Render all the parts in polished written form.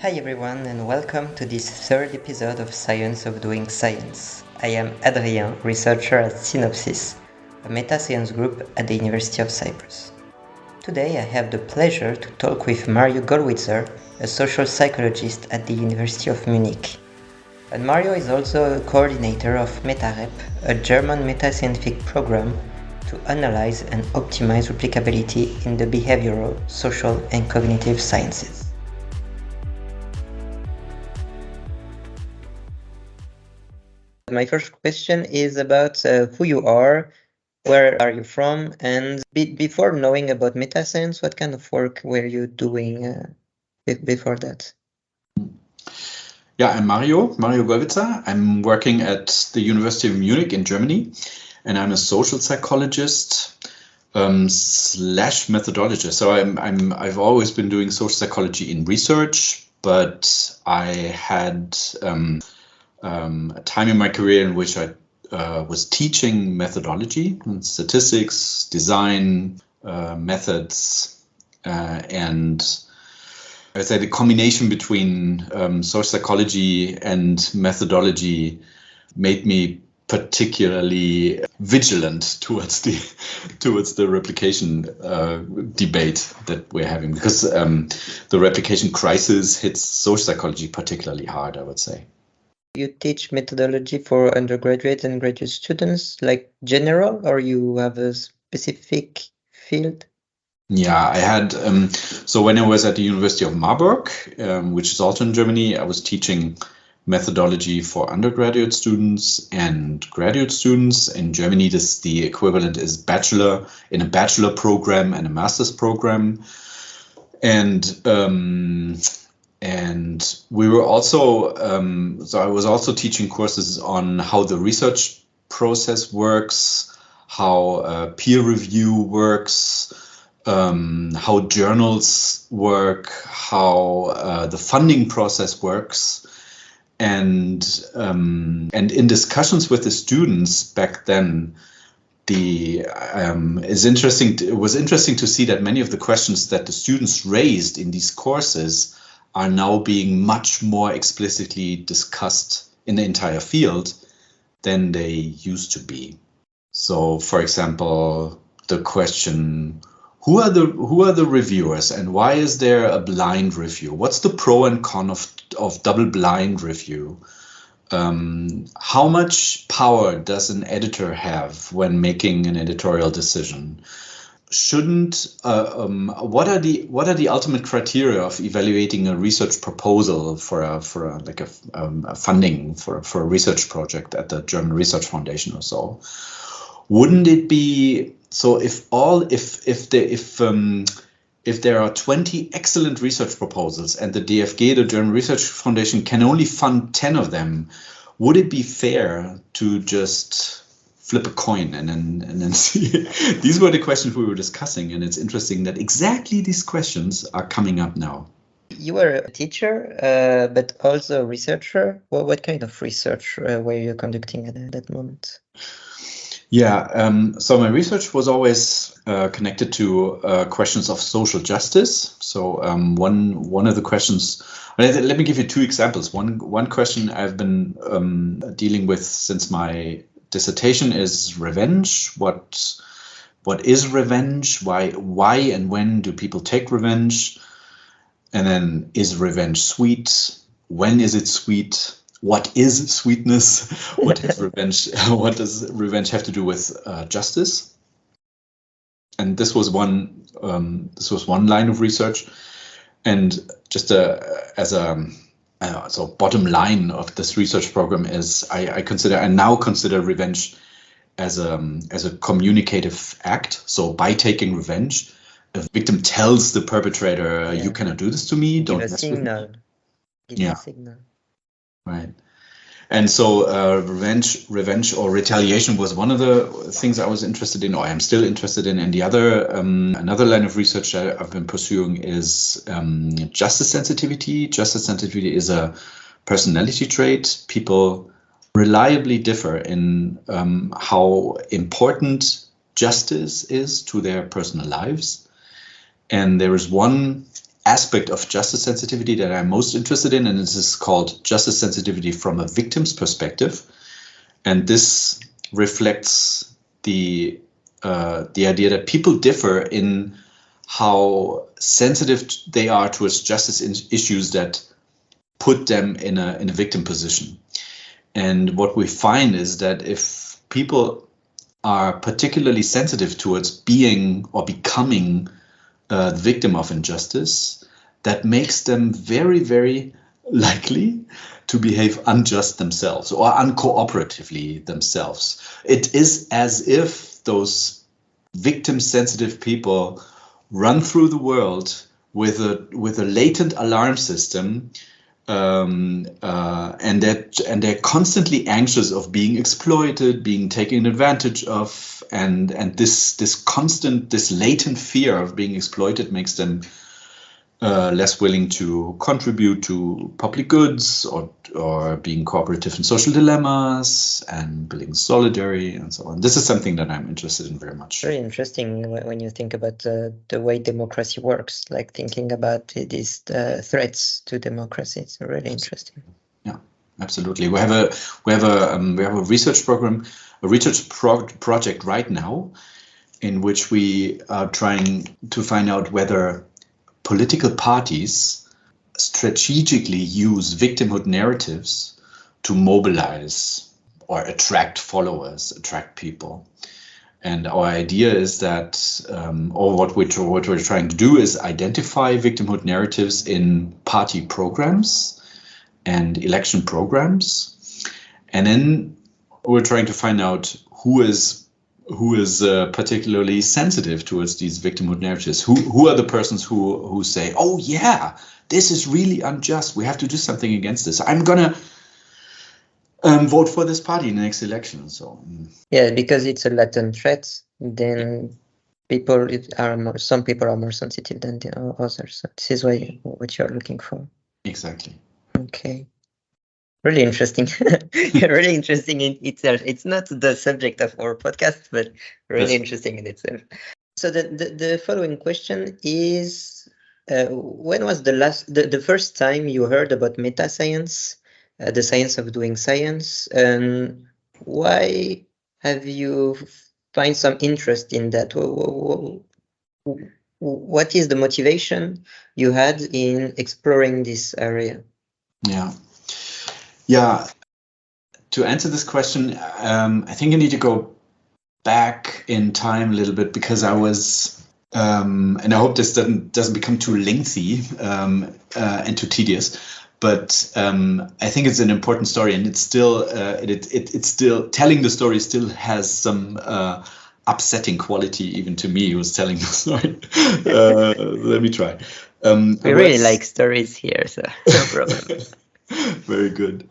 Hi everyone and welcome to this third episode of Science of Doing Science. I am Adrien, researcher at Synopsis, a meta-science group at the University of Cyprus. Today I have the pleasure to talk with Mario Gollwitzer, a social psychologist at the University of Munich. And Mario is also a coordinator of MetaRep, a German meta-scientific program to analyze and optimize replicability in the behavioral, social and cognitive sciences. My first question is about who you are, where are you from, and before knowing about meta science, what kind of work were you doing before that? Yeah, I'm Mario Gollwitzer. I'm working at the University of Munich in Germany, and I'm a social psychologist slash methodologist. So I've always been doing social psychology in research, but I had a time in my career in which I was teaching methodology, and statistics, design, methods, and I would say the combination between social psychology and methodology made me particularly vigilant towards the replication debate that we're having, because the replication crisis hits social psychology particularly hard, I would say. You teach methodology for undergraduate and graduate students, like general, or you have a specific field? Yeah, I had, so when I was at the University of Marburg, which is also in Germany, I was teaching methodology for undergraduate students and graduate students. In Germany, the equivalent is bachelor, in a bachelor program and a master's program. And we were also, so I was also teaching courses on how the research process works, how peer review works, how journals work, how the funding process works. And in discussions with the students back then, it was interesting to see that many of the questions that the students raised in these courses are now being much more explicitly discussed in the entire field than they used to be. So, for example, the question, who are the reviewers and why is there a blind review? What's the pro and con of double blind review? How much power does an editor have when making an editorial decision? What are the ultimate criteria of evaluating a research proposal for a funding for a research project at the German Research Foundation or so? Wouldn't it be so if there are 20 excellent research proposals and the DFG, the German Research Foundation, can only fund 10 of them, would it be fair to just flip a coin and then see? These were the questions we were discussing, and it's interesting that exactly these questions are coming up now. You were a teacher, but also a researcher. What kind of research were you conducting at that moment? Yeah, so my research was always connected to questions of social justice. So one of the questions, let me give you two examples. One question I've been dealing with since my dissertation is revenge. What is revenge? Why and when do people take revenge? And then, is revenge sweet? When is it sweet? What is sweetness? What is revenge? What does revenge have to do with justice? And this was one line of research. And just so bottom line of this research program is I now consider revenge as a communicative act. So by taking revenge, a victim tells the perpetrator, "You cannot do this to me. Don't mess with me." Give a signal. Right. And so revenge or retaliation was one of the things I was interested in, or I'm still interested in. And the other, another line of research that I've been pursuing is justice sensitivity. Justice sensitivity is a personality trait. People reliably differ in how important justice is to their personal lives. And there is one aspect of justice sensitivity that I'm most interested in, and this is called justice sensitivity from a victim's perspective. And this reflects the idea that people differ in how sensitive they are towards justice issues that put them in a victim position. And what we find is that if people are particularly sensitive towards being or becoming the victim of injustice, that makes them very, very likely to behave unjust themselves or uncooperatively themselves. It is as if those victim-sensitive people run through the world with a latent alarm system, and they're constantly anxious of being exploited, being taken advantage of, and this latent fear of being exploited makes them less willing to contribute to public goods or being cooperative in social dilemmas and building solidarity and so on. This is something that I'm interested in very much. Very interesting when you think about the way democracy works, like thinking about these threats to democracy. It's really interesting. Yeah, absolutely. We have a research program, a research project right now, in which we are trying to find out whether political parties strategically use victimhood narratives to mobilize or attract followers, attract people. And our idea is that, or what we're trying to do is identify victimhood narratives in party programs and election programs. And then we're trying to find out who is particularly sensitive towards these victimhood narratives. Who are the persons who say, oh yeah, this is really unjust, we have to do something against this, I'm gonna vote for this party in the next election. So yeah, because it's a latent threat, then some people are more sensitive than the others. So this is what you're looking for. Exactly. Okay. Really interesting. Really interesting in itself. It's not the subject of our podcast, but really interesting in itself. So the following question is, when was the first time you heard about meta science, the science of doing science, and why have you find some interest in that? What is the motivation you had in exploring this area? Yeah. To answer this question, I think I need to go back in time a little bit, because I was, and I hope this doesn't become too lengthy and too tedious. But I think it's an important story, and it's still it's still telling the story still has some upsetting quality even to me who's telling the story. Let me try. We really like stories here, so no problem. Very good.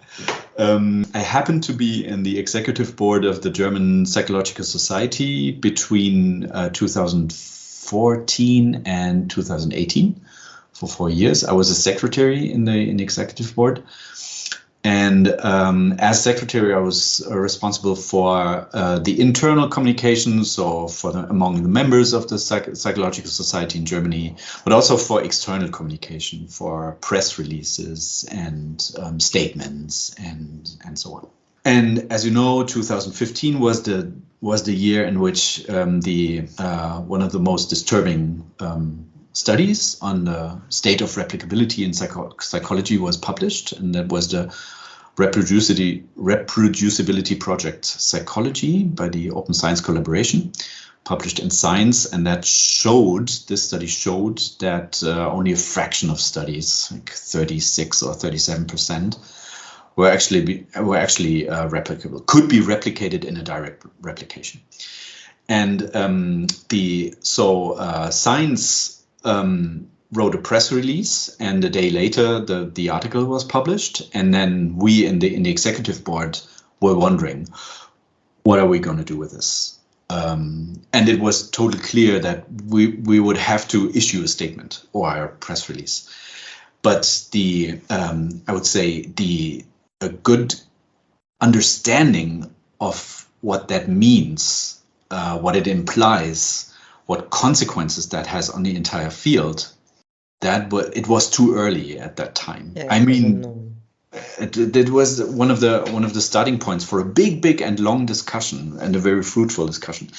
I happened to be in the executive board of the German Psychological Society between 2014 and 2018 for 4 years. I was a secretary in the executive board. And as secretary, I was responsible for the internal communications, so among the members of the Psychological Society in Germany, but also for external communication, for press releases and statements and so on. And as you know, 2015 was the year in which one of the most disturbing studies on the state of replicability in psychology was published, and that was the Reproducibility Project Psychology by the Open Science Collaboration, published in Science, and this study showed that only a fraction of studies, like 36 or 37%, were actually replicable, could be replicated in a direct replication. And Science wrote a press release, and a day later the article was published, and then we in the executive board were wondering, what are we going to do with this? And it was totally clear that we would have to issue a statement or a press release. But I would say a good understanding of what that means, what it implies, what consequences that has on the entire field, it was too early at that time. Yeah, I it mean, wasn't known. it was one of the starting points for a big and long discussion and a very fruitful discussion.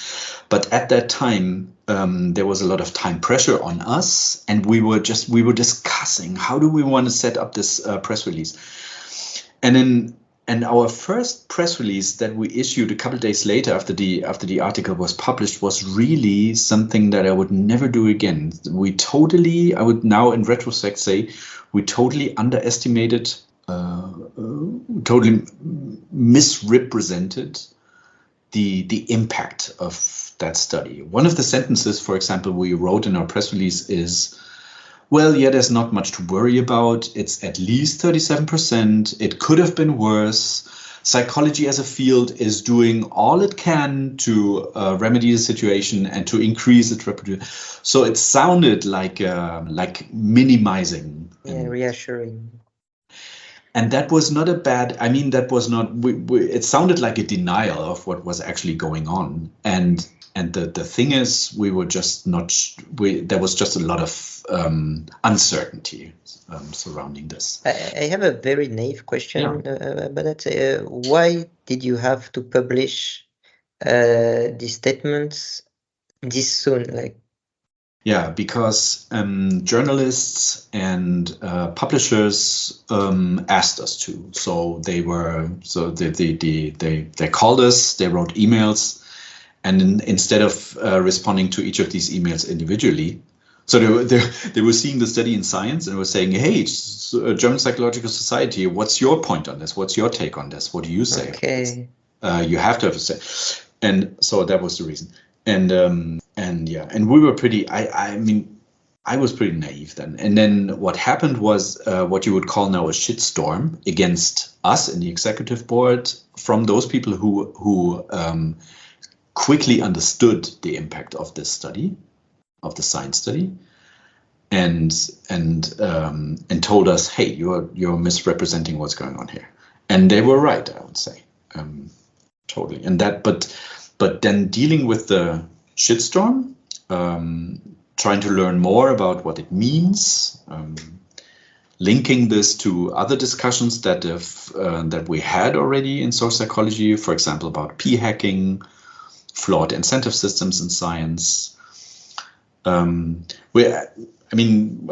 But at that time, there was a lot of time pressure on us, and we were discussing how do we want to set up this press release. And our first press release that we issued a couple of days later after the article was published was really something that I would never do again. I would now in retrospect say, we totally underestimated, totally misrepresented the impact of that study. One of the sentences, for example, we wrote in our press release is, well, yeah, there's not much to worry about. It's at least 37%. It could have been worse. Psychology as a field is doing all it can to remedy the situation and to increase its reputation. So it sounded like minimizing. Yeah, reassuring. And that was not a bad, I mean, that was not, it sounded like a denial of what was actually going on. And the thing is, we were just not, there was just a lot of uncertainty surrounding this. I have a very naive question, but that's why did you have to publish these statements this soon? Like, yeah, because journalists and publishers asked us to. So they called us, they wrote emails, and instead of responding to each of these emails individually, so they were seeing the study in Science and were saying, hey, German Psychological Society, what's your point on this? What's your take on this? What do you say? Okay. You have to say. And so that was the reason. And we were pretty, I mean, I was pretty naive then. And then what happened was what you would call now a shitstorm against us in the executive board from those people who quickly understood the impact of this study, of the Science study, and told us, hey, you're misrepresenting what's going on here. And they were right, I would say, totally. And that, but then dealing with the shitstorm, trying to learn more about what it means, linking this to other discussions that we had already in social psychology, for example, about p-hacking, flawed incentive systems in science. I mean,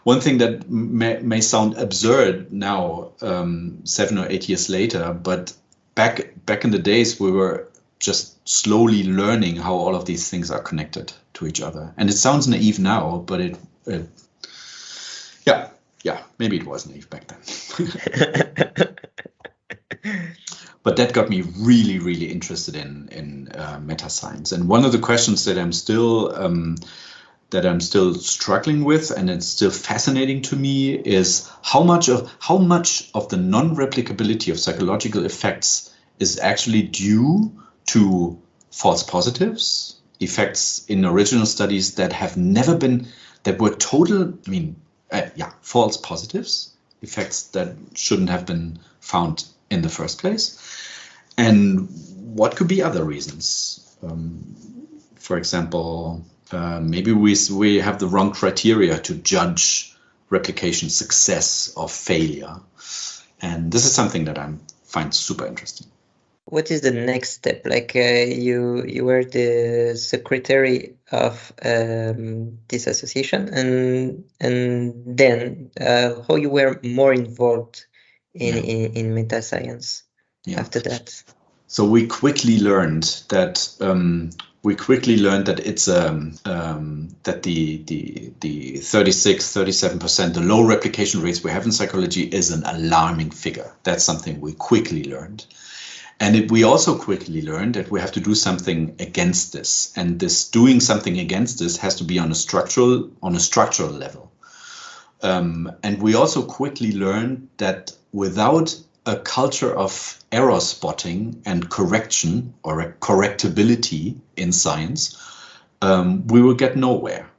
one thing that may sound absurd now, 7 or 8 years later, but back in the days, we were just slowly learning how all of these things are connected to each other. And it sounds naive now, but maybe it was naive back then. But that got me really, really interested in meta science. And one of the questions that I'm still struggling with, and it's still fascinating to me, is how much of the non-replicability of psychological effects is actually due to false positives, effects in original studies that were total, false positives, effects that shouldn't have been found in the first place. And what could be other reasons? For example, maybe we have the wrong criteria to judge replication success or failure. And this is something that I find super interesting. What is the next step? Like you were the secretary of this association, and then how you were more involved in meta science after that? So we quickly learned that it's that the 36-37%, the low replication rates we have in psychology, is an alarming figure. That's something we quickly learned. And we also quickly learned that we have to do something against this. And this doing something against this has to be on a structural level. And we also quickly learned that without a culture of error spotting and correction or correctability in science, we will get nowhere.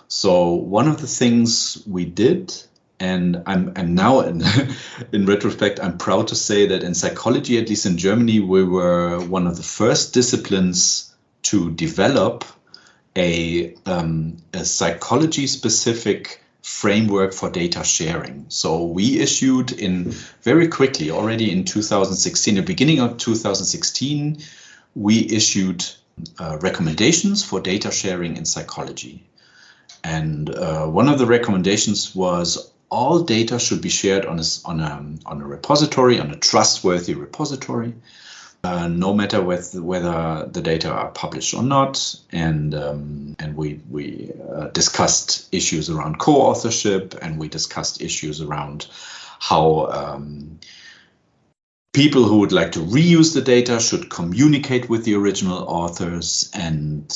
So one of the things we did, and I'm now in retrospect, I'm proud to say that in psychology, at least in Germany, we were one of the first disciplines to develop a psychology-specific framework for data sharing. So we issued very quickly, already in 2016, the beginning of 2016, we issued recommendations for data sharing in psychology. And one of the recommendations was all data should be shared on a repository, on a trustworthy repository, no matter whether the data are published or not. And we discussed issues around co-authorship, and we discussed issues around how people who would like to reuse the data should communicate with the original authors. And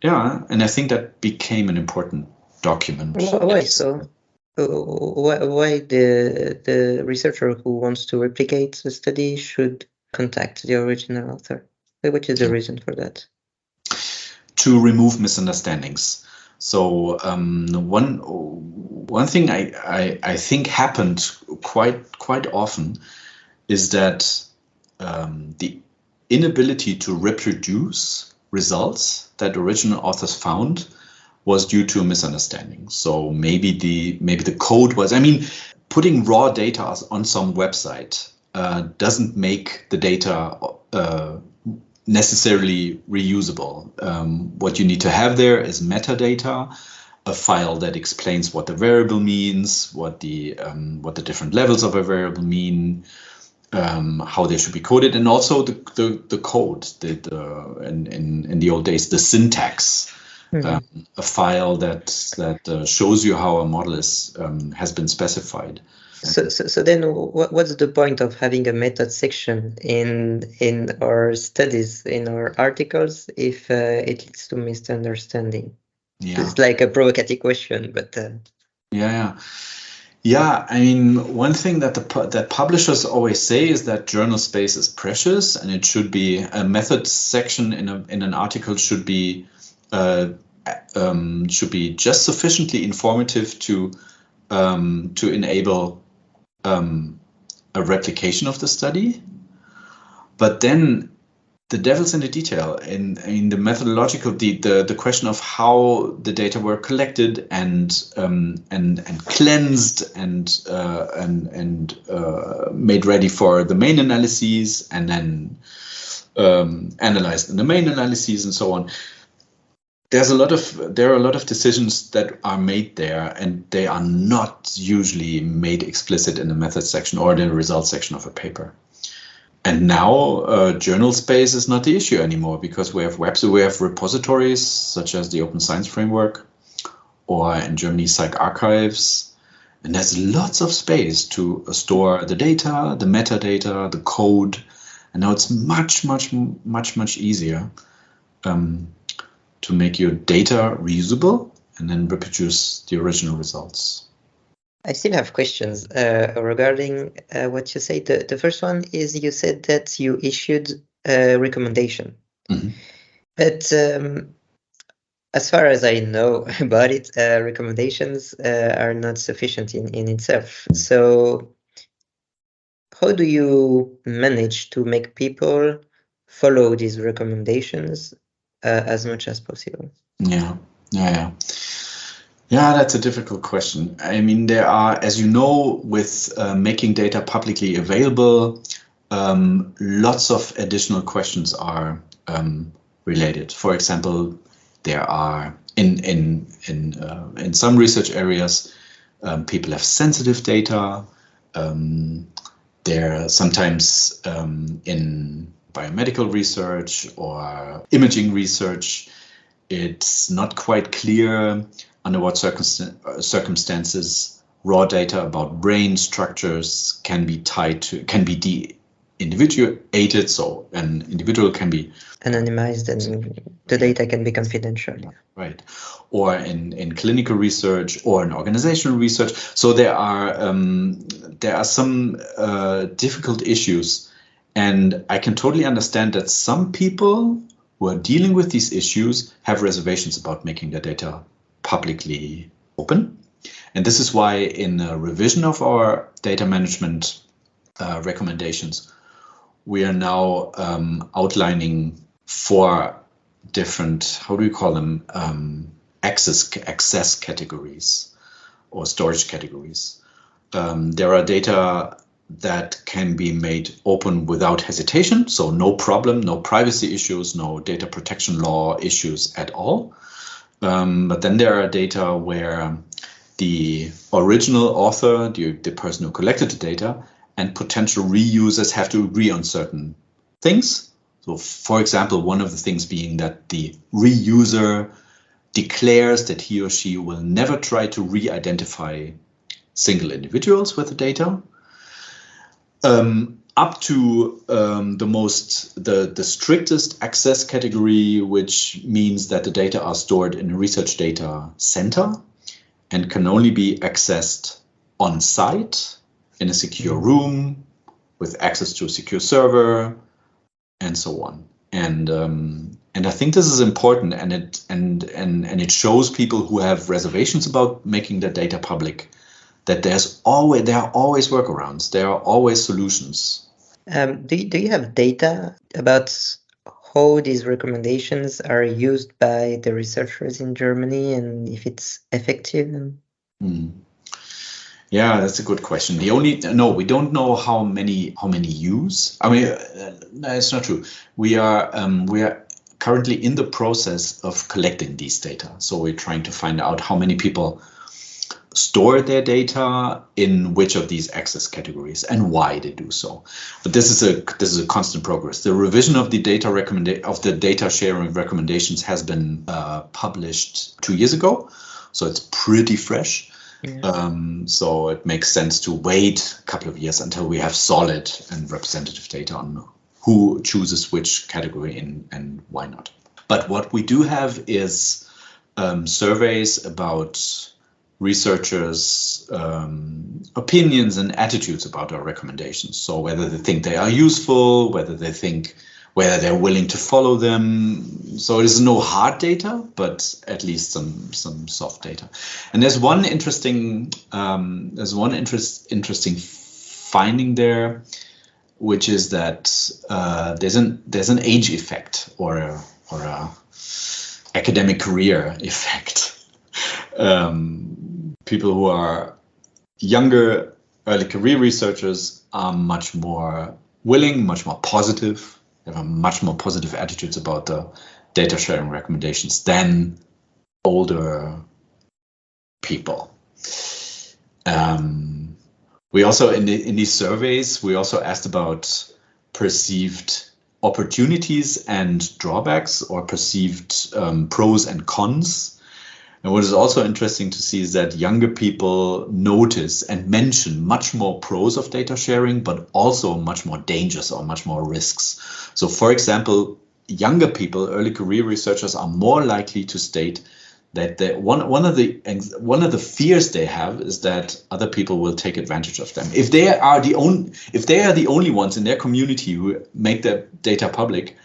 and I think that became an important document. Why so? Why the researcher who wants to replicate the study should contact the original author? What is the reason for that? To remove misunderstandings. So one thing I think happened quite often is that the inability to reproduce results that original authors found was due to a misunderstanding. So maybe the code was, putting raw data on some website doesn't make the data necessarily reusable. What you need to have there is metadata, a file that explains what the variable means, what the different levels of a variable mean, how they should be coded, and also the code, in the old days, the syntax. A file that shows you how a model has been specified. So then, what's the point of having a method section in our studies, in our articles, if it leads to misunderstanding? Yeah. It's like a provocative question, but one thing that publishers always say is that journal space is precious, and it should be a method section in an article should be just sufficiently informative to enable a replication of the study. But then the devil's in the detail, in the methodological, the question of how the data were collected and cleansed and made ready for the main analyses, and then analyzed in the main analyses, and so on. There are a lot of decisions that are made there, and they are not usually made explicit in the method section or the results section of a paper. And now journal space is not the issue anymore, because we have repositories such as the Open Science Framework, or in Germany PsycArchives, and there's lots of space to store the data, the metadata, the code, and now it's much easier to make your data reusable and then reproduce the original results. I still have questions regarding what you say. The first one is, you said that you issued a recommendation. Mm-hmm. But as far as I know about it, recommendations are not sufficient in itself. So how do you manage to make people follow these recommendations as much as possible? Yeah, that's a difficult question. There are, as you know, with making data publicly available, lots of additional questions are related. For example, there are in some research areas, people have sensitive data. There sometimes in biomedical research or imaging research, it's not quite clear under what circumstances raw data about brain structures can be de-individuated, so an individual can be anonymized and the data can be confidential. Right. Or in clinical research or in organizational research. So there are some difficult issues, and I can totally understand that some people who are dealing with these issues have reservations about making their data publicly open. And this is why in a revision of our data management recommendations, we are now outlining 4 different, how do we call them, access categories or storage categories. There are data that can be made open without hesitation, so no problem, no privacy issues, no data protection law issues at all. But then there are data where the original author, the person who collected the data, and potential reusers have to agree on certain things. So, for example, one of the things being that the reuser declares that he or she will never try to re-identify single individuals with the data, up to the strictest access category, which means that the data are stored in a research data center and can only be accessed on site in a secure room with access to a secure server and so on. And I think this is important, and it shows people who have reservations about making their data public that there are always workarounds, there are always solutions. Do you have data about how these recommendations are used by the researchers in Germany and if it's effective? Yeah, that's a good question. We don't know how many use. I mean, no, it's not true. We are currently in the process of collecting these data. So we're trying to find out how many people store their data in which of these access categories and why they do so. But this is a constant progress. The revision of the data sharing recommendations has been published 2 years ago, so it's pretty fresh. Yeah. So it makes sense to wait a couple of years until we have solid and representative data on who chooses which category and why not. But what we do have is surveys about researchers' opinions and attitudes about our recommendations. So whether they think they are useful, whether they're willing to follow them. So it is no hard data, but at least some soft data. And there's one interesting finding there, which is that there's an age effect or a academic career effect. People who are younger, early career researchers are much more willing, much more positive. They have much more positive attitudes about the data sharing recommendations than older people. We also, in these surveys, we also asked about perceived opportunities and drawbacks, or perceived pros and cons. And what is also interesting to see is that younger people notice and mention much more pros of data sharing, but also much more dangers or much more risks. So, for example, younger people, early career researchers, are more likely to state that one of the fears they have is that other people will take advantage of them. If they are the only ones in their community who make their data public,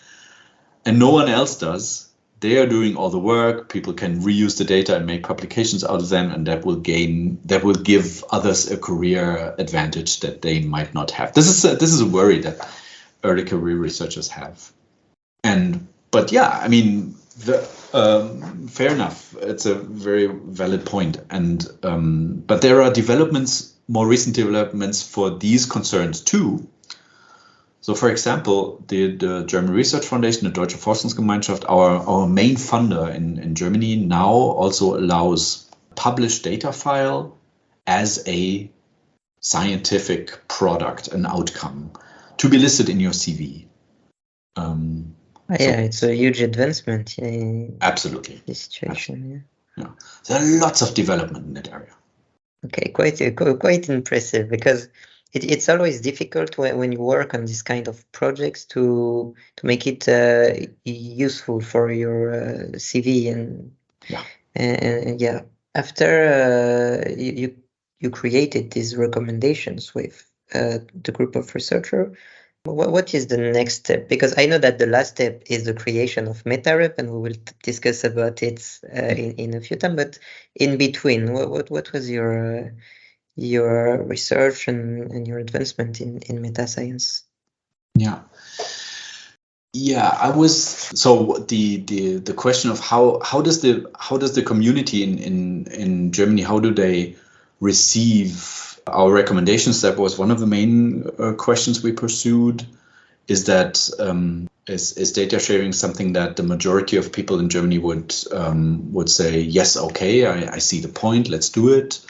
and no one else does, they are doing all the work. People can reuse the data and make publications out of them, and that will give others a career advantage that they might not have. This is a worry that early career researchers have. But yeah, I mean, fair enough. It's a very valid point. But there are more recent developments for these concerns too. So, for example, the German Research Foundation, the Deutsche Forschungsgemeinschaft, our main funder in Germany, now also allows published data file as a scientific product, an outcome, to be listed in your CV. It's a huge advancement. Absolutely. This situation. Yeah. There are lots of development in that area. Okay, quite impressive, because it's always difficult when you work on this kind of projects to make it useful for your CV and after you created these recommendations with the group of researchers. What is the next step? Because I know that the last step is the creation of MetaRep, and we will discuss about it in a few times. But in between, what was your research and your advancement in meta science? Yeah. Yeah, I was so the question of how does the community in Germany, how do they receive our recommendations? That was one of the main questions we pursued. Is that is data sharing something that the majority of people in Germany would say yes, okay, I see the point, let's do it,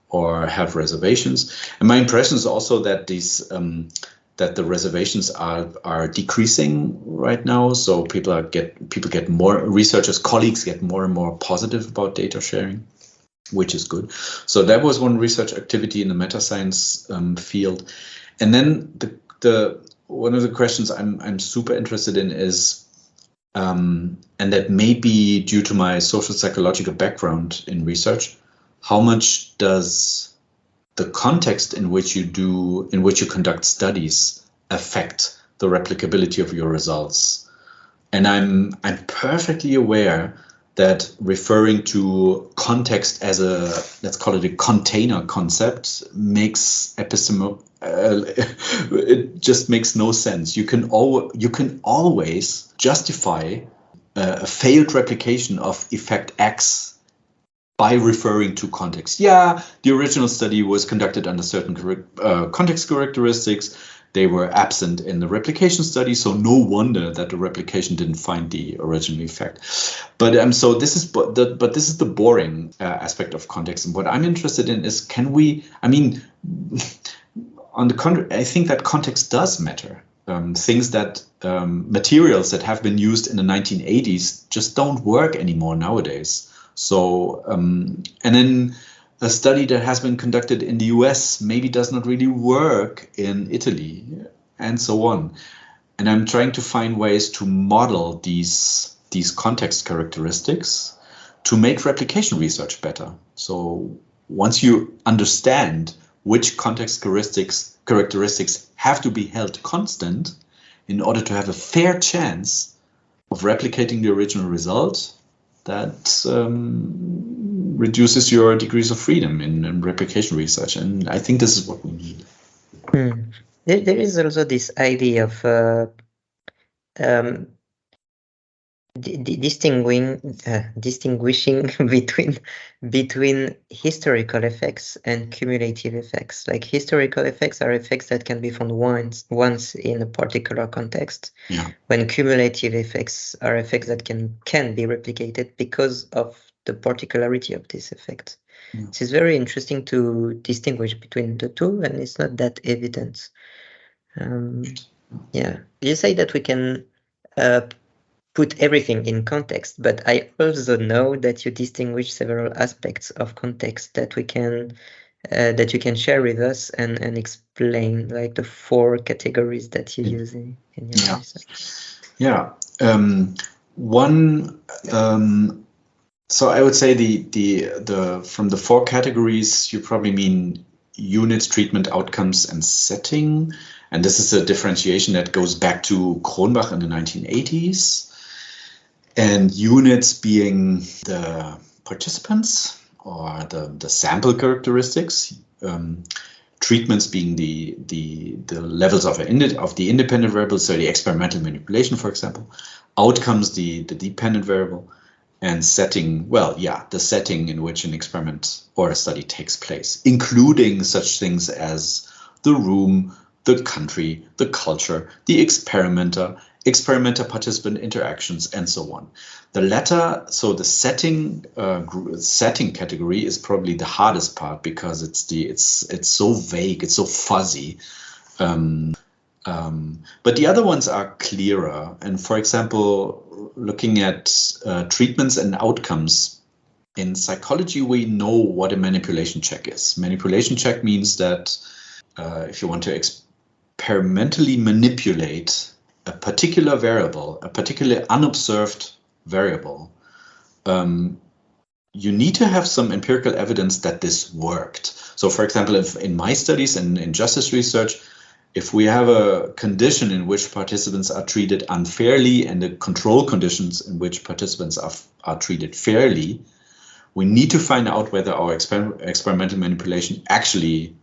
or have reservations? And my impression is also that these that the reservations are decreasing right now. So people get more, researchers, colleagues get more and more positive about data sharing, which is good. So that was one research activity in the meta science field. And then the one of the questions I'm super interested in is, and that may be due to my social psychological background in research, how much does the context in which you conduct studies affect the replicability of your results? And I'm perfectly aware that referring to context as a, let's call it a container concept, makes it just makes no sense. You can always justify a failed replication of effect X by referring to context. Yeah, the original study was conducted under certain context characteristics. They were absent in the replication study, so no wonder that the replication didn't find the original effect. But so this is this is the boring aspect of context. And what I'm interested in is, can we? I mean, on the contrary, I think that context does matter. Things that materials that have been used in the 1980s just don't work anymore nowadays. So, and then a study that has been conducted in the US maybe does not really work in Italy, and so on. And I'm trying to find ways to model these context characteristics to make replication research better. So once you understand which context characteristics have to be held constant in order to have a fair chance of replicating the original result, that reduces your degrees of freedom in replication research. And I think this is what we need. There is also this idea of distinguishing between historical effects and cumulative effects. Like, historical effects are effects that can be found once in a particular context, when cumulative effects are effects that can be replicated because of the particularity of this effect. This is very interesting to distinguish between the two, and it's not that evident. You say that we can put everything in context, but I also know that you distinguish several aspects of context that we can that you can share with us and explain, like the 4 categories that you use in your research. So I would say the from the 4 categories, you probably mean units, treatment, outcomes, and setting. And this is a differentiation that goes back to Cronbach in the 1980s. And units being the participants or the sample characteristics, treatments being the levels of the independent variables, so the experimental manipulation, for example, outcomes the dependent variable, and setting, the setting in which an experiment or a study takes place, including such things as the room, the country, the culture, the experimenter-participant interactions, and so on. The latter, so the setting category, is probably the hardest part because it's so vague, it's so fuzzy. But the other ones are clearer. And for example, looking at treatments and outcomes, in psychology, we know what a manipulation check is. Manipulation check means that if you want to experimentally manipulate a particular variable, a particular unobserved variable, you need to have some empirical evidence that this worked. So for example, if in my studies and in justice research, if we have a condition in which participants are treated unfairly and the control conditions in which participants are treated fairly, we need to find out whether our experimental manipulation actually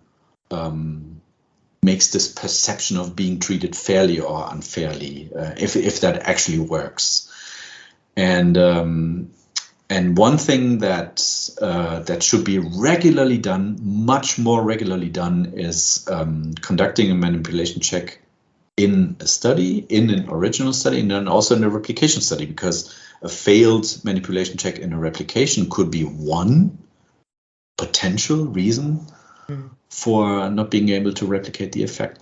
makes this perception of being treated fairly or unfairly, if that actually works. And one thing that should be regularly done, much more regularly done, is conducting a manipulation check in a study, in an original study, and then also in a replication study, because a failed manipulation check in a replication could be one potential reason for not being able to replicate the effect.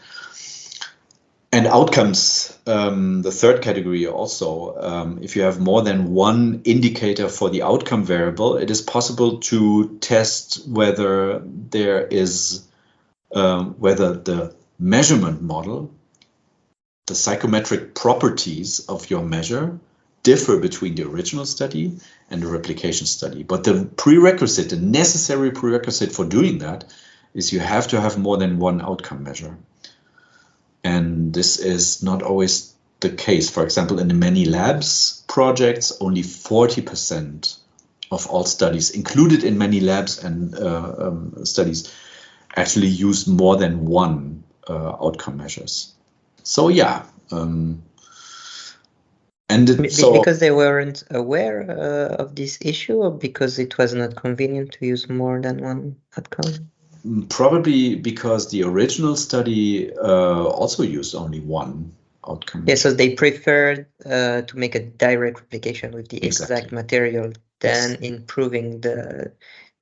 And outcomes, the third category also, if you have more than one indicator for the outcome variable, it is possible to test whether there is, whether the measurement model, the psychometric properties of your measure differ between the original study and the replication study. But the prerequisite, the necessary prerequisite for doing that is you have to have more than one outcome measure. And this is not always the case. For example, in the many labs projects, only 40% of all studies included in many labs and studies actually use more than one outcome measures. So yeah, because they weren't aware of this issue, or because it was not convenient to use more than one outcome? Probably because the original study also used only one outcome. Yeah, so they preferred to make a direct replication with the Exactly. exact material than improving the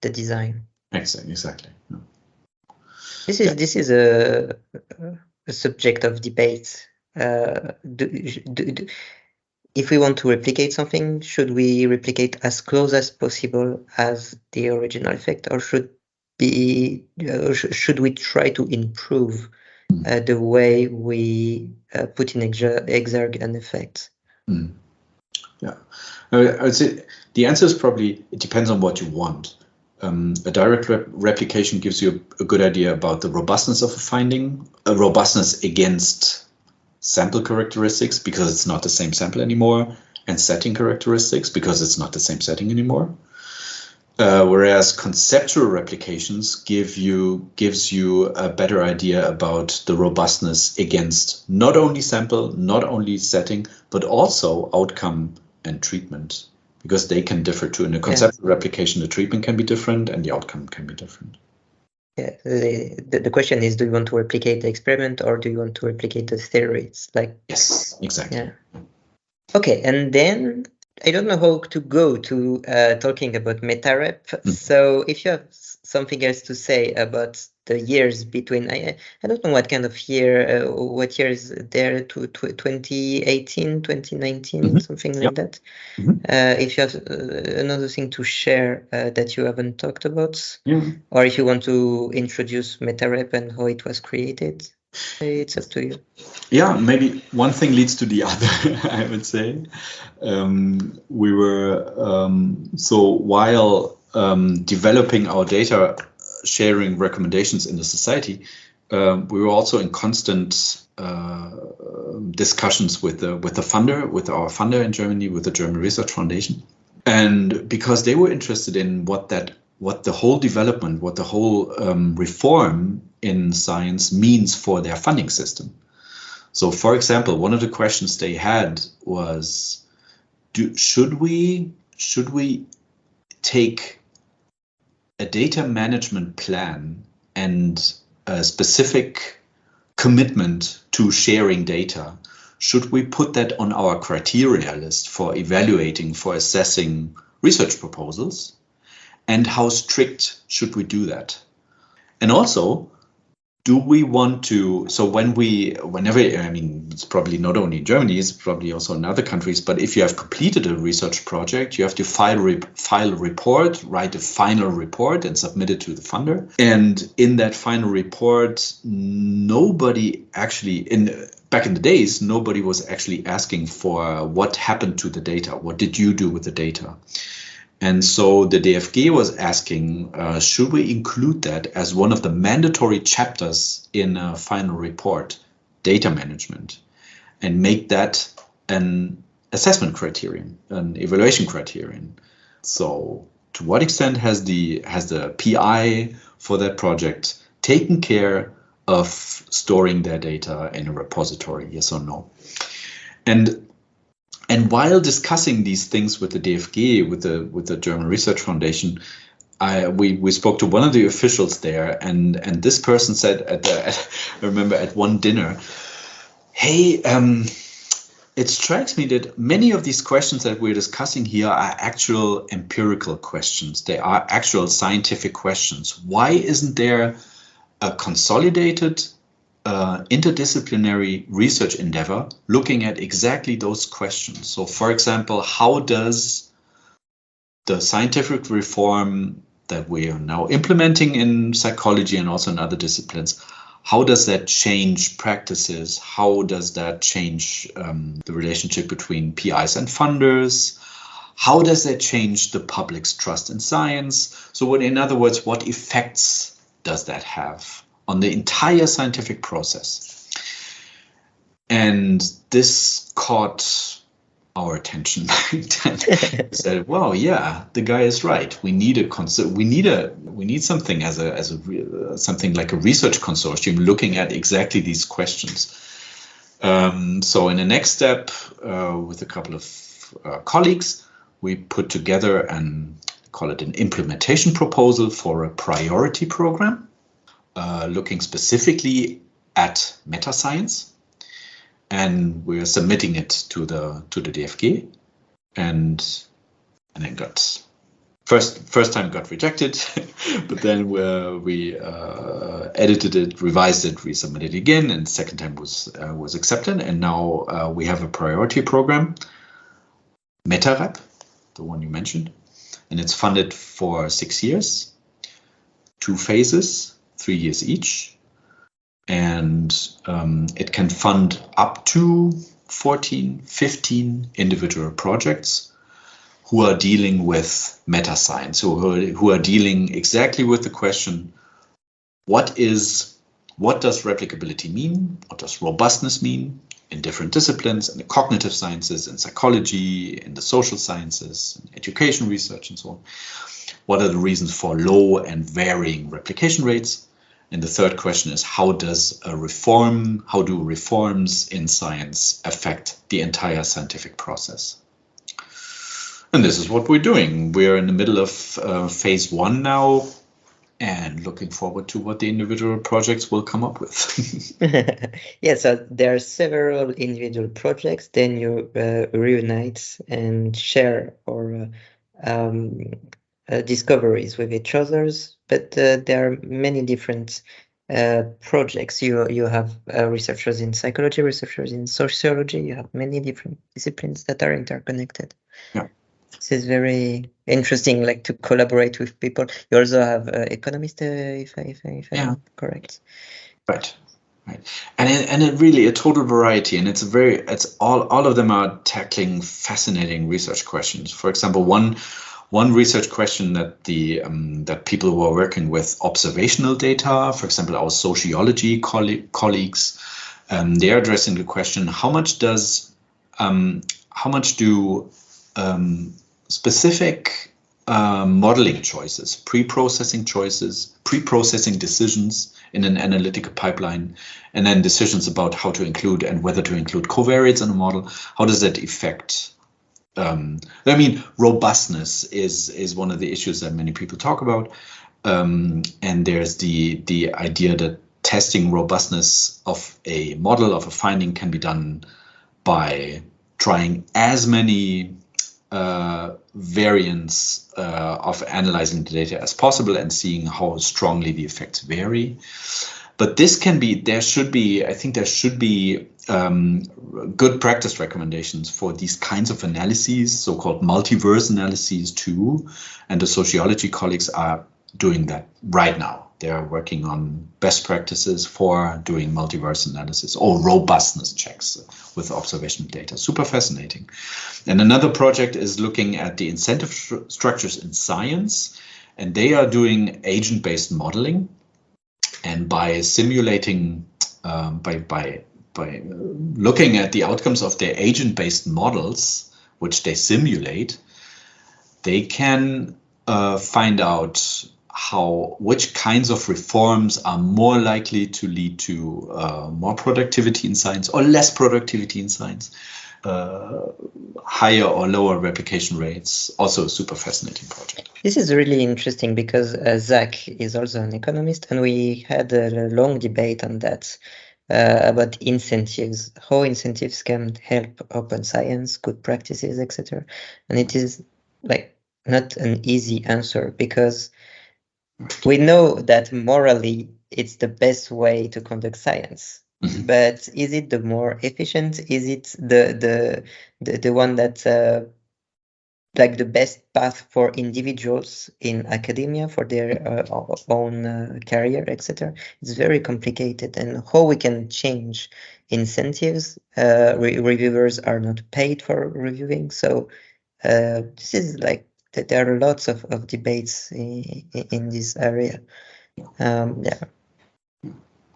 design. Exactly. Yeah. This is a subject of debate. If we want to replicate something, should we replicate as close as possible as the original effect, or should we try to improve the way we put in exerg an effect? Yeah, I would say the answer is probably it depends on what you want. A direct replication gives you a good idea about the robustness of a finding, a robustness against sample characteristics because it's not the same sample anymore, and setting characteristics because it's not the same setting anymore. Whereas conceptual replications gives you a better idea about the robustness against not only sample, not only setting, but also outcome and treatment, because they can differ too. In a conceptual replication, the treatment can be different and the outcome can be different. Yeah, the question is, do you want to replicate the experiment or do you want to replicate the theory? It's like, yes, exactly. Yeah. Okay, and then I don't know how to go to talking about MetaRep. So if you have something else to say about the years between, I don't know what kind of year, what year is there, 2018, 2019, something like that. If you have another thing to share that you haven't talked about, or if you want to introduce MetaRep and how it was created, it's up to you. Yeah, maybe one thing leads to the other, I would say. We were, so while developing our data sharing recommendations in the society, we were also in constant discussions with the funder, with our funder in Germany, with the German Research Foundation. And because they were interested in what the whole development, what the whole reform in science means for their funding system. So, for example, one of the questions they had was, should we take a data management plan and a specific commitment to sharing data? Should we put that on our criteria list for evaluating, for assessing research proposals? And how strict should we do that? And also, do we want to, so whenever, I mean, it's probably not only in Germany, it's probably also in other countries, but if you have completed a research project, you have to file a report, write a final report and submit it to the funder. And in that final report, nobody actually, back in the days, nobody was actually asking for what happened to the data. What did you do with the data? And so the DFG was asking, should we include that as one of the mandatory chapters in a final report, data management, and make that an assessment criterion, an evaluation criterion? So to what extent has the PI for that project taken care of storing their data in a repository, yes or no. And while discussing these things with the DFG, with the German Research Foundation, we spoke to one of the officials there, and this person said I remember at one dinner, hey, it strikes me that many of these questions that we're discussing here are actual empirical questions. They are actual scientific questions. Why isn't there a consolidated interdisciplinary research endeavor looking at exactly those questions? So, for example, how does the scientific reform that we are now implementing in psychology and also in other disciplines, how does that change practices? How does that change the relationship between PIs and funders? How does that change the public's trust in science? So in other words, what effects does that have on the entire scientific process? And this caught our attention. Said, "Well, yeah, the guy is right. We need something as something like a research consortium looking at exactly these questions." So, in the next step, with a couple of colleagues, we put together and call it an implementation proposal for a priority program, looking specifically at meta science. And we're submitting it to the DFG, and then got first time got rejected, but then we edited it, revised it, resubmitted it again, and second time was accepted. And now we have a priority program, MetaRep, the one you mentioned, and it's funded for 6 years, 2 phases, 3 years each. And it can fund up to 14, 15 individual projects who are dealing with meta science, who are dealing exactly with the question, what does replicability mean? What does robustness mean in different disciplines, in the cognitive sciences, in psychology, in the social sciences, in education research, and so on? What are the reasons for low and varying replication rates? And the third question is, how do reforms in science affect the entire scientific process? And this is what we're doing. We're in the middle of phase 1 now, and looking forward to what the individual projects will come up with. Yeah, so there are several individual projects, then you reunite and share or discoveries with each others, but there are many different projects. You have researchers in psychology, researchers in sociology. You have many different disciplines that are interconnected. Yeah, this is very interesting, like to collaborate with people. You also have economists, if I'm correct. Right. And it really a total variety, and it's all of them are tackling fascinating research questions. For example, one research question that that people who are working with observational data, for example, our sociology colleagues, they are addressing the question: how much do specific modeling choices, pre-processing decisions in an analytical pipeline, and then decisions about how to include and whether to include covariates in a model, how does that affect? Robustness is one of the issues that many people talk about, and there's the idea that testing robustness of a model, of a finding, can be done by trying as many variants of analyzing the data as possible and seeing how strongly the effects vary. But there should be good practice recommendations for these kinds of analyses, so-called multiverse analyses too. And the sociology colleagues are doing that right now. They are working on best practices for doing multiverse analysis or robustness checks with observational data. Super fascinating. And another project is looking at the incentive structures in science, and they are doing agent-based modeling. And by simulating, by looking at the outcomes of their agent-based models, which they simulate, they can find out which kinds of reforms are more likely to lead to more productivity in science or less productivity in science, higher or lower replication rates. Also a super fascinating project. This is really interesting because Zach is also an economist, and we had a long debate on that about incentives, how incentives can help open science, good practices, etc. And it is like not an easy answer because we know that morally it's the best way to conduct science. Mhm. But is it the more efficient? Is it the one that like the best path for individuals in academia for their own career, etc.? It's very complicated, and how we can change incentives. Reviewers are not paid for reviewing, so this is like there are lots of debates in this area. Yeah.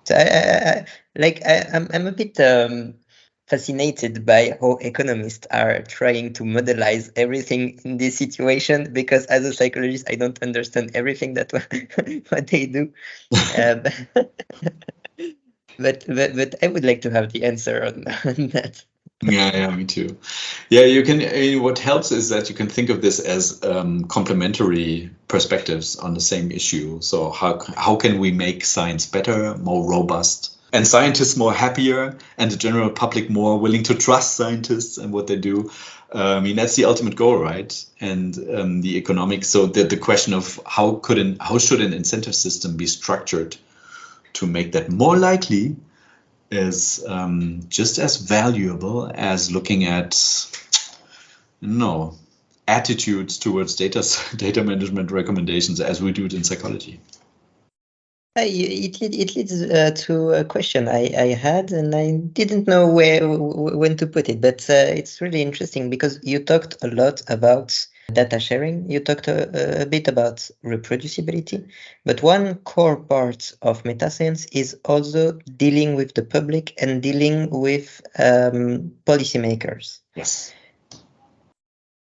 So I'm a bit fascinated by how economists are trying to modelize everything in this situation, because as a psychologist, I don't understand everything that what they do. But I would like to have the answer on that. Yeah, me too. Yeah, you can. What helps is that you can think of this as complementary perspectives on the same issue. So how can we make science better, more robust, and scientists more happier, and the general public more willing to trust scientists and what they do? I mean, that's the ultimate goal, right? And the economics. So the question of how should an incentive system be structured to make that more likely is just as valuable as looking at, attitudes towards data management recommendations as we do it in psychology. It leads to a question I had, and I didn't know when to put it, but it's really interesting because you talked a lot about data sharing. You talked a bit about reproducibility, but one core part of meta science is also dealing with the public and dealing with policymakers. Yes.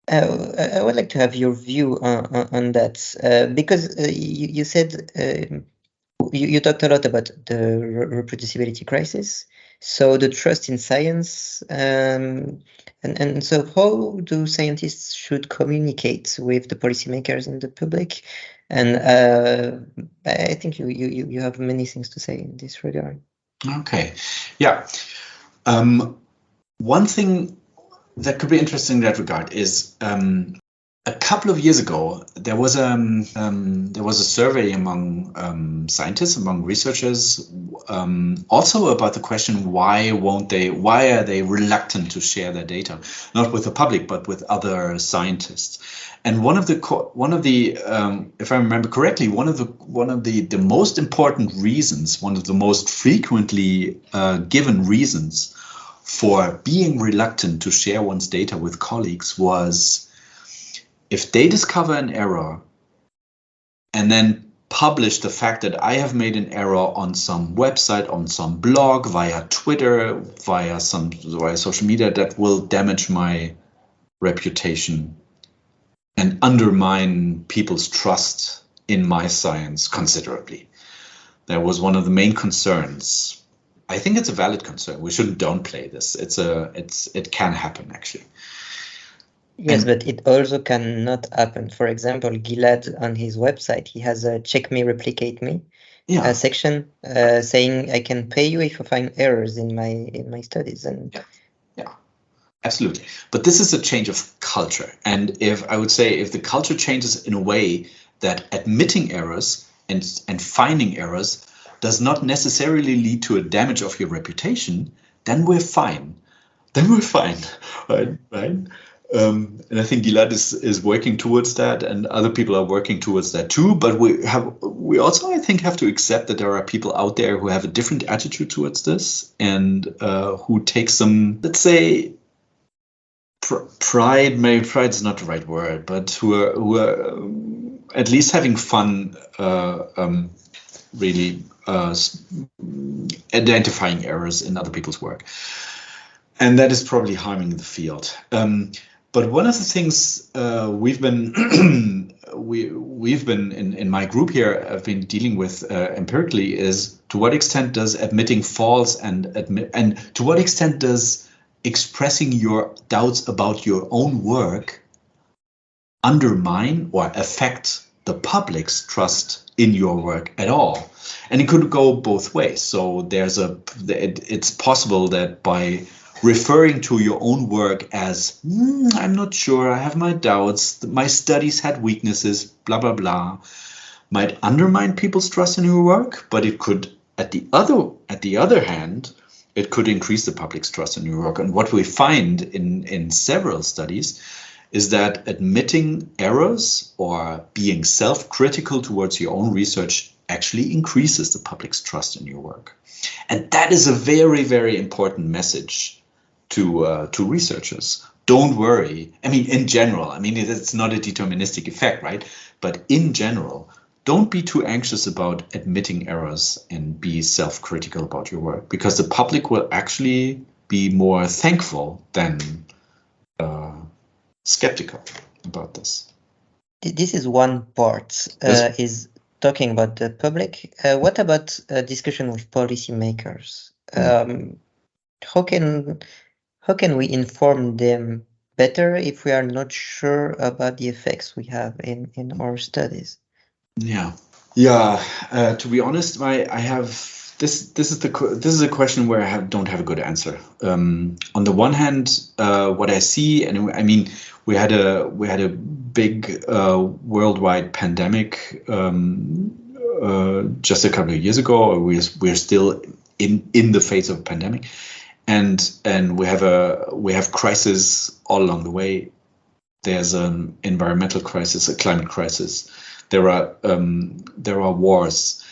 I would like to have your view on that, because you said you talked a lot about the reproducibility crisis, so the trust in science, and so how do scientists should communicate with the policymakers and the public? And I think you have many things to say in this regard. Okay. Yeah. One thing that could be interesting in that regard is a couple of years ago there was a survey among scientists, among researchers, also about the question why are they reluctant to share their data, not with the public but with other scientists. And one of the if I remember correctly, one of the most important reasons, one of the most frequently given reasons for being reluctant to share one's data with colleagues was if they discover an error and then publish the fact that I have made an error on some website, on some blog, via Twitter, via social media, that will damage my reputation and undermine people's trust in my science considerably. That was one of the main concerns. I think it's a valid concern. We shouldn't downplay this. It can happen, actually. Yes, but it also cannot happen. For example, Gilad on his website, he has a check me, replicate me section saying I can pay you if you find errors in my studies. And yeah, absolutely. But this is a change of culture. And if the culture changes in a way that admitting errors and finding errors does not necessarily lead to a damage of your reputation, then we're fine. Right? And I think Gilad is working towards that, and other people are working towards that too. But we also, I think, have to accept that there are people out there who have a different attitude towards this, and who take some, let's say, pride. Maybe pride is not the right word, but who are at least having fun, really identifying errors in other people's work. And that is probably harming the field. But one of the things we've been we've been in my group here, I've been dealing with empirically is to what extent does admitting false and to what extent does expressing your doubts about your own work undermine or affect the public's trust in your work at all. And it could go both ways. So it's possible that by referring to your own work as, I'm not sure, I have my doubts, my studies had weaknesses, blah, blah, blah, might undermine people's trust in your work, but it could, at the other hand, it could increase the public's trust in your work. And what we find in several studies is that admitting errors or being self-critical towards your own research actually increases the public's trust in your work. And that is a very, very important message to researchers. Don't worry. I mean, in general, I mean, it's not a deterministic effect, right? But in general, don't be too anxious about admitting errors and be self-critical about your work, because the public will actually be more thankful than skeptical about this. This is one part, Yes. is talking about the public. What about discussion with policymakers? How can we inform them better if we are not sure about the effects we have in our studies? Yeah. To be honest, I have this is a question where I don't have a good answer. On the one hand, what I see, and I mean, we had a big worldwide pandemic just a couple of years ago. We're still in the phase of a pandemic, and we have crises all along the way. There's an environmental crisis, a climate crisis. There are wars,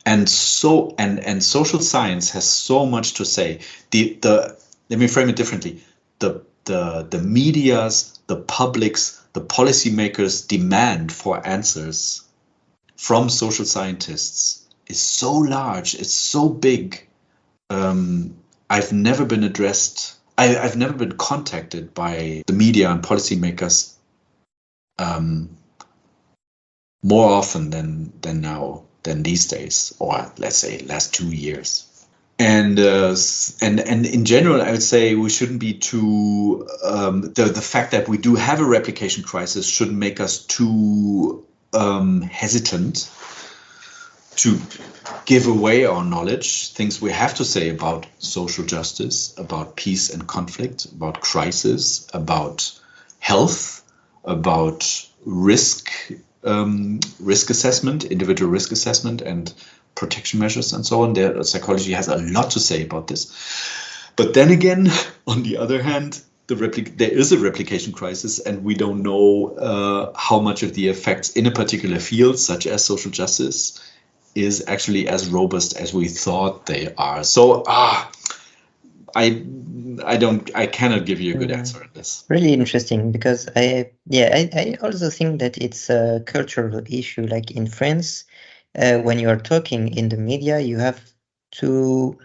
and social science has so much to say. Let me frame it differently. The media's, the public's, the policymakers' demand for answers from social scientists is so large, it's so big. I've never been addressed. I've never been contacted by the media and policymakers more often than these days, or let's say last 2 years. And in general, I would say we shouldn't be too. The fact that we do have a replication crisis shouldn't make us too hesitant to give away our knowledge, things we have to say about social justice, about peace and conflict, about crisis, about health, about risk assessment, individual risk assessment, and protection measures, and so on. Psychology has a lot to say about this. But then again, on the other hand, there is a replication crisis, and we don't know how much of the effects in a particular field, such as social justice, is actually as robust as we thought they are. So I cannot give you a good answer on this. Really interesting, because I also think that it's a cultural issue. Like in France, when you are talking in the media, you have to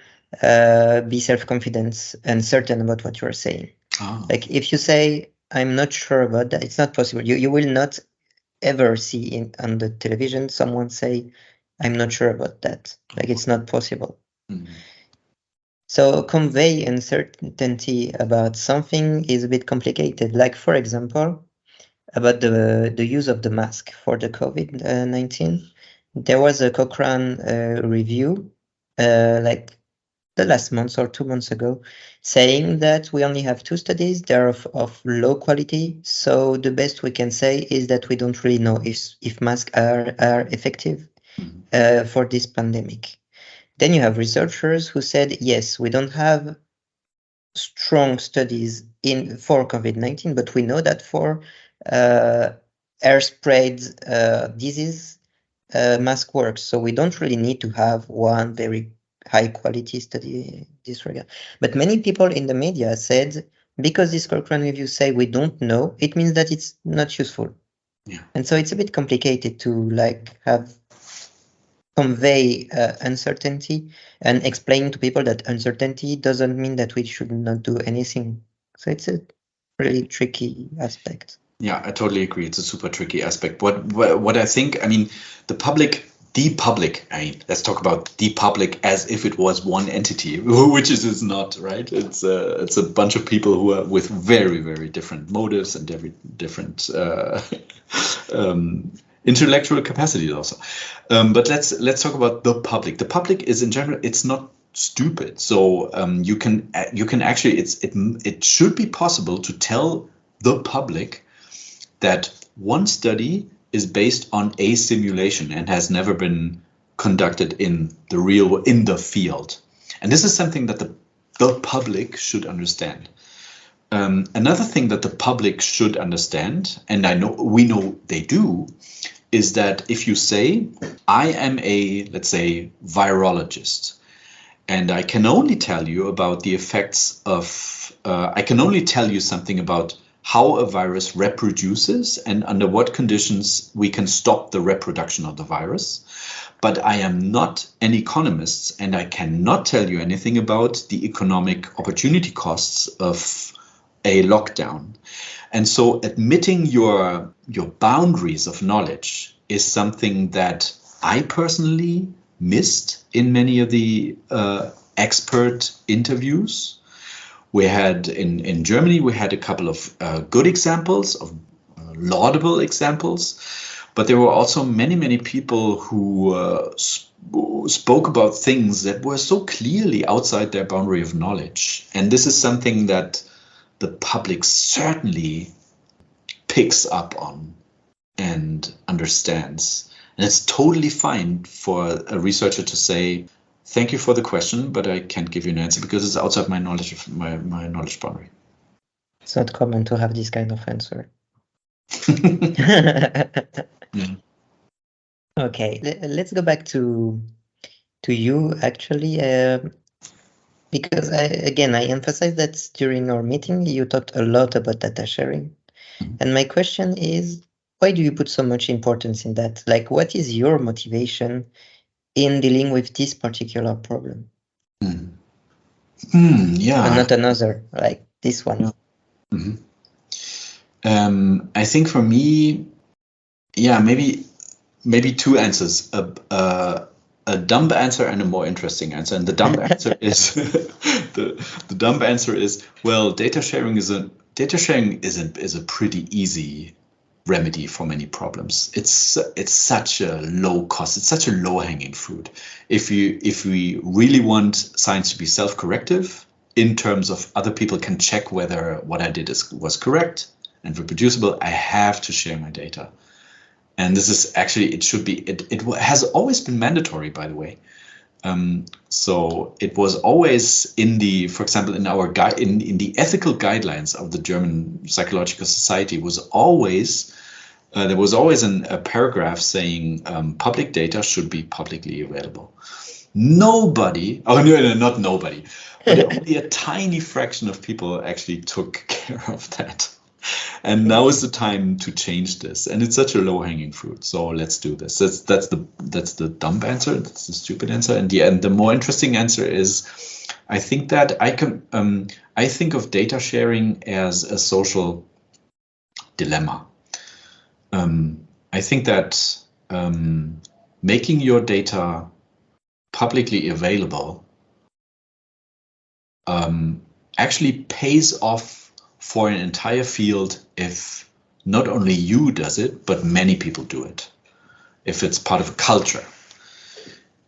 be self-confident and certain about what you are saying. Like if you say, I'm not sure about that, it's not possible. You will not ever see on the television someone say, I'm not sure about that. Like it's not possible. Mm-hmm. So convey uncertainty about something is a bit complicated. Like, for example, about the use of the mask for the COVID-19. There was a Cochrane review like the last month or 2 months ago, saying that we only have 2 studies. They're of low quality. So the best we can say is that we don't really know if masks are effective for this pandemic. Then you have researchers who said, yes, we don't have strong studies for COVID-19, but we know that for air sprayed disease, mask works. So we don't really need to have one very high quality study in this regard. But many people in the media said, because this Cochrane review say we don't know, it means that it's not useful. Yeah. And so it's a bit complicated to convey uncertainty and explain to people that uncertainty doesn't mean that we should not do anything. So it's a really tricky aspect. Yeah, I totally agree. It's a super tricky aspect. What I think, I mean, the public, I mean, let's talk about the public as if it was one entity, which is not, right? It's a bunch of people who are with very, very different motives and different intellectual capacities also. But let's talk about the public. The public is in general, it's not stupid. So you can actually, it should be possible to tell the public that one study is based on a simulation and has never been conducted in the field. And this is something that the public should understand. Another thing that the public should understand, and we know they do, is that if you say, I am let's say, virologist, and I can only tell you about the effects of, I can only tell you something about how a virus reproduces and under what conditions we can stop the reproduction of the virus. But I am not an economist, and I cannot tell you anything about the economic opportunity costs of a lockdown. And so admitting your boundaries of knowledge is something that I personally missed in many of the expert interviews. We had in Germany, we had a couple of good examples, of laudable examples, but there were also many people who spoke about things that were so clearly outside their boundary of knowledge. And this is something that the public certainly picks up on and understands. And it's totally fine for a researcher to say, thank you for the question, but I can't give you an answer because it's outside my knowledge of my knowledge boundary. It's not common to have this kind of answer. Yeah. Okay, let's go back to you actually, because I emphasize that during our meeting you talked a lot about data sharing, and my question is, why do you put so much importance in that? Like, what is your motivation in dealing with this particular problem? Yeah. And not another, like this one. Yeah. I think for me, yeah, maybe two answers, a dumb answer and a more interesting answer. And the dumb answer is the dumb answer is, well, data sharing is a pretty easy remedy for many problems. It's such a low cost, it's such a low hanging fruit. If we really want science to be self-corrective in terms of other people can check whether what I did was correct and reproducible, I have to share my data. And this is actually, it has always been mandatory, by the way. So it was always for example, in our in the ethical guidelines of the German Psychological Society was always, there was always a paragraph saying public data should be publicly available. Nobody, not nobody, but only a tiny fraction of people actually took care of that. And now is the time to change this, and it's such a low-hanging fruit. So let's do this. That's the dumb answer. That's the stupid answer. And the more interesting answer is, I think that I think of data sharing as a social dilemma. I think that making your data publicly available actually pays off for an entire field if not only you does it, but many people do it, if it's part of a culture.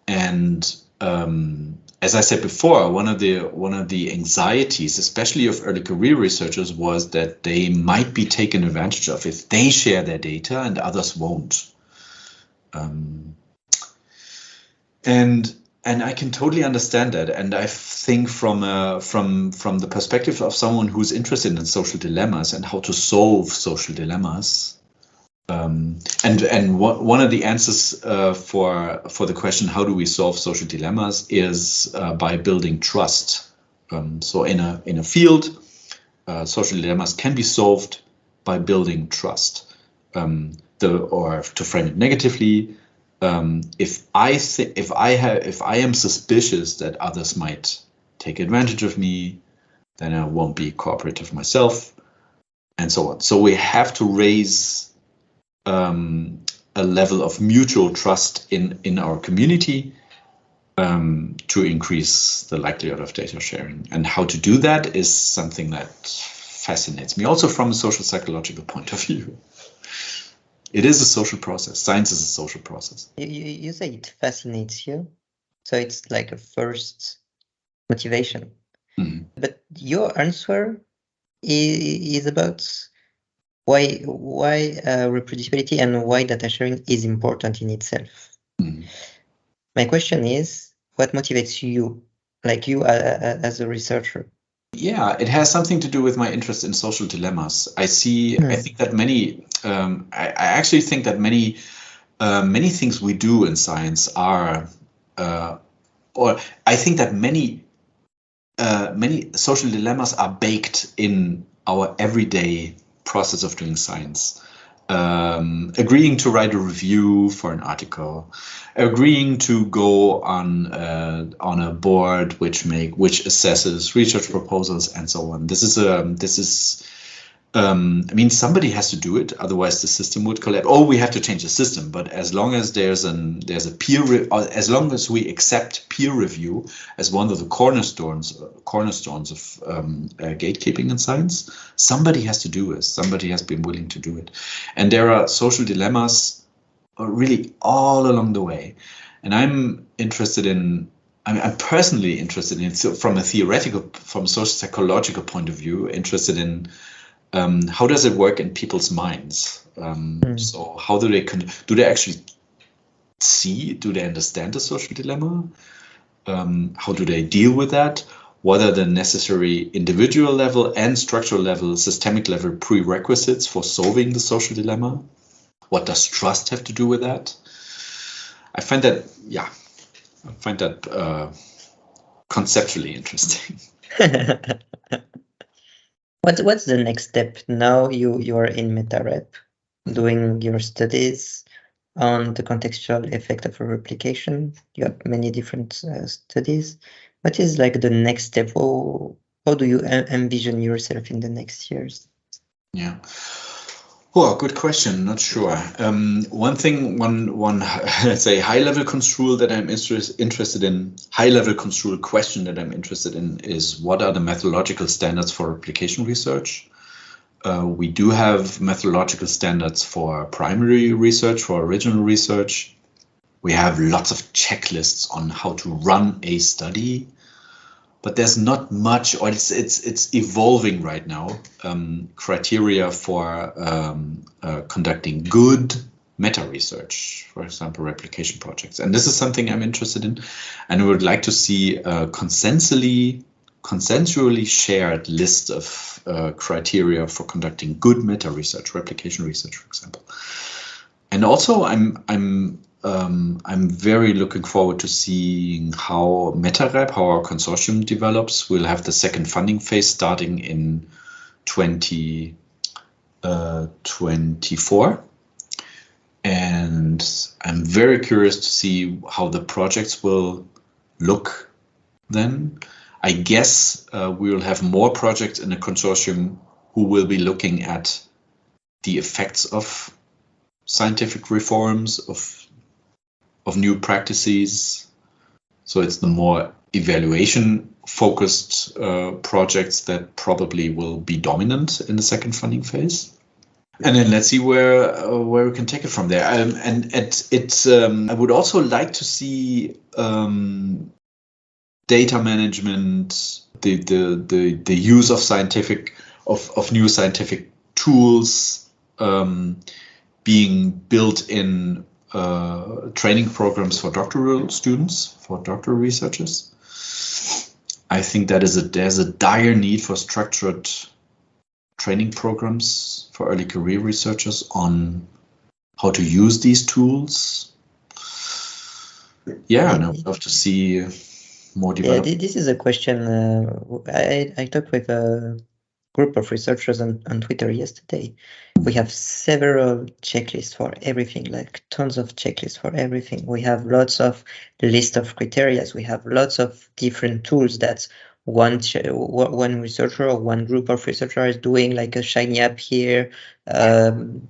And as I said before, one of the anxieties, especially of early career researchers, was that they might be taken advantage of if they share their data and others won't. And I can totally understand that. And I think from the perspective of someone who's interested in social dilemmas and how to solve social dilemmas, and one of the answers for the question, how do we solve social dilemmas, is by building trust. So in a field, social dilemmas can be solved by building trust. Or to frame it negatively, if I am suspicious that others might take advantage of me, then I won't be cooperative myself. and so on. So we have to raise a level of mutual trust in our community to increase the likelihood of data sharing. And how to do that is something that fascinates me, also from a social psychological point of view. It is a social process. Science is a social process. You say it fascinates you, so it's like a first motivation. Mm-hmm. But your answer is about why reproducibility and why data sharing is important in itself. Mm-hmm. My question is, what motivates you, like you as a researcher? Yeah, it has something to do with my interest in social dilemmas. I think that many, I actually think that many things we do in science are, or I think that many social dilemmas are baked in our everyday process of doing science. Agreeing to write a review for an article, agreeing to go on a board which assesses research proposals and so on. I mean, somebody has to do it, otherwise the system would collapse. Oh, we have to change the system. But as long as there's as long as we accept peer review as one of the cornerstones of gatekeeping in science, somebody has to do it. Somebody has been willing to do it, and there are social dilemmas really all along the way. And I'm personally interested in, from a social psychological point of view, interested in. How does it work in people's minds? So how do they actually do they understand the social dilemma? How do they deal with that? What are the necessary individual level and structural level, systemic level prerequisites for solving the social dilemma? What does trust have to do with that? I find that conceptually interesting. What's the next step? Now you are in MetaRep doing your studies on the contextual effect of a replication. You have many different studies. What is like the next step? How do you envision yourself in the next years? Yeah. Well, good question. Not sure. One let's say high-level construal that I'm interested in, high-level construal question that I'm interested in is, what are the methodological standards for replication research? We do have methodological standards for primary research, for original research. We have lots of checklists on how to run a study, but there's not much, or it's evolving right now. Criteria for conducting good meta research, for example, replication projects, and this is something I'm interested in, and I would like to see a consensually shared list of criteria for conducting good meta research, replication research, for example. And also, I'm very looking forward to seeing how MetaRep, how our consortium develops. We'll have the second funding phase starting in 2024. And I'm very curious to see how the projects will look then. I guess we will have more projects in the consortium who will be looking at the effects of scientific reforms, of new practices. So it's the more evaluation-focused projects that probably will be dominant in the second funding phase. And then let's see where we can take it from there. I would also like to see data management, the use of new scientific tools being built in training programs for doctoral students, for doctoral researchers. I think that there's a dire need for structured training programs for early career researchers on how to use these tools. Yeah, and I would love to see more development. Yeah, this is a question. I talked with a group of researchers on Twitter yesterday. We have several checklists for everything, like tons of checklists for everything. We have lots of list of criteria. We have lots of different tools that one researcher or one group of researchers is doing like a shiny app here, and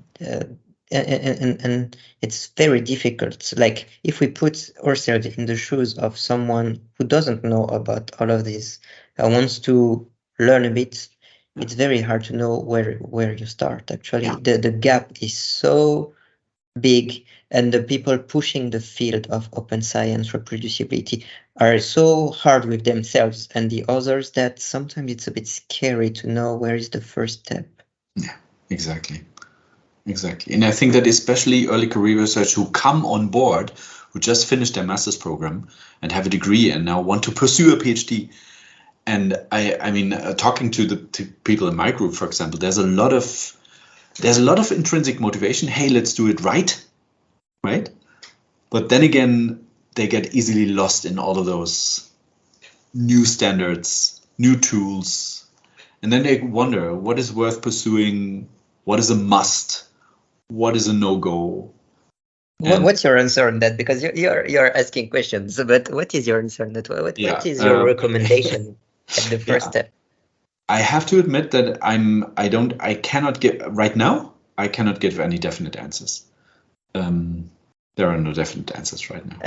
it's very difficult. Like if we put ourselves in the shoes of someone who doesn't know about all of this, wants to learn a bit, it's very hard to know where you start. Actually, the gap is so big, and the people pushing the field of open science reproducibility are so hard with themselves and the others that sometimes it's a bit scary to know where is the first step. Yeah, exactly. And I think that especially early career researchers who come on board, who just finished their master's program and have a degree and now want to pursue a PhD. And I mean, talking to people in my group, for example, there's a lot of intrinsic motivation. Hey, let's do it right? But then again, they get easily lost in all of those new standards, new tools, and then they wonder what is worth pursuing, what is a must, what is a no-go. What's your answer on that? Because you're asking questions, but what is your answer on that? What is your recommendation at the first step? I have to admit that I cannot give right now. I cannot give any definite answers. There are no definite answers right now.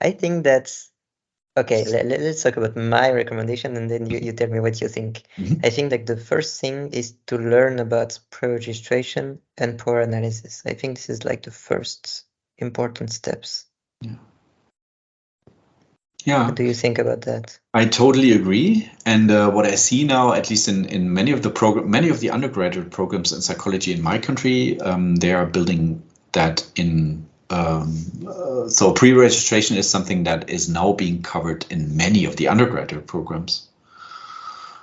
I think that's okay. Let's talk about my recommendation, and then you tell me what you think. Mm-hmm. I think like the first thing is to learn about pre-registration and power analysis. I think this is like the first important steps. Yeah. What do you think about that? I totally agree. And what I see now, at least in many of the undergraduate programs in psychology in my country, they are building that in. So pre-registration is something that is now being covered in many of the undergraduate programs.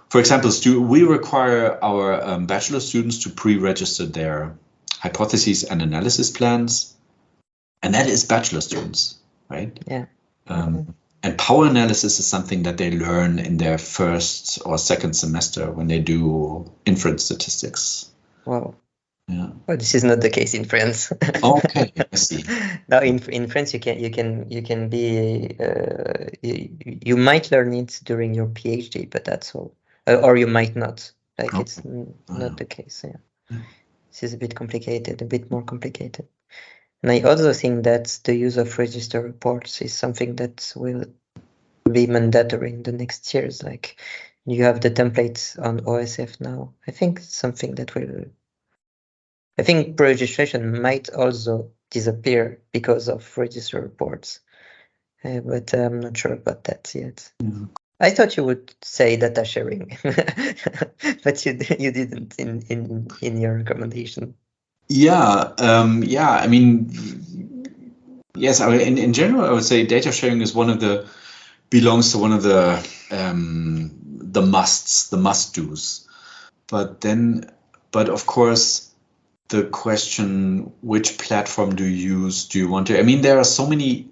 For example, we require our bachelor students to pre-register their hypotheses and analysis plans, and that is bachelor students, right? Yeah. And power analysis is something that they learn in their first or second semester when they do inference statistics. Wow. Yeah. Well, this is not the case in France. Okay, I see. Now in France you can be you might learn it during your PhD, but that's all, or you might not. Like it's not the case. Yeah. This is a bit complicated, a bit more complicated. And I also think that the use of register reports is something that will be mandatory in the next years. Like you have the templates on OSF now. I think it's something that will. I think pre-registration might also disappear because of register reports, but I'm not sure about that yet. Mm-hmm. I thought you would say data sharing, but you didn't in your recommendation. Yeah, I mean, yes. I mean, in general, I would say data sharing is belongs to one of the musts, the must-dos. But of course, the question, which platform do you use? Do you want to? I mean, there are so many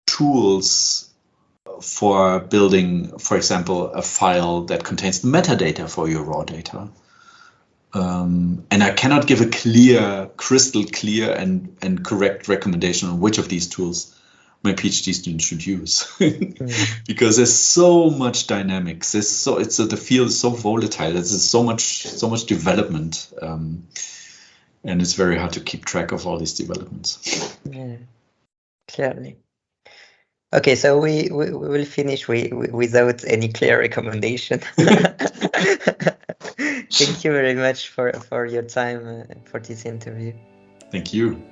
tools for building, for example, a file that contains the metadata for your raw data. And I cannot give a crystal clear and correct recommendation on which of these tools my PhD students should use, because there's so much dynamics. The field is so volatile. There's so much development. And it's very hard to keep track of all these developments. Yeah, clearly. Okay, so we will finish without any clear recommendation. Thank you very much for your time for this interview. Thank you.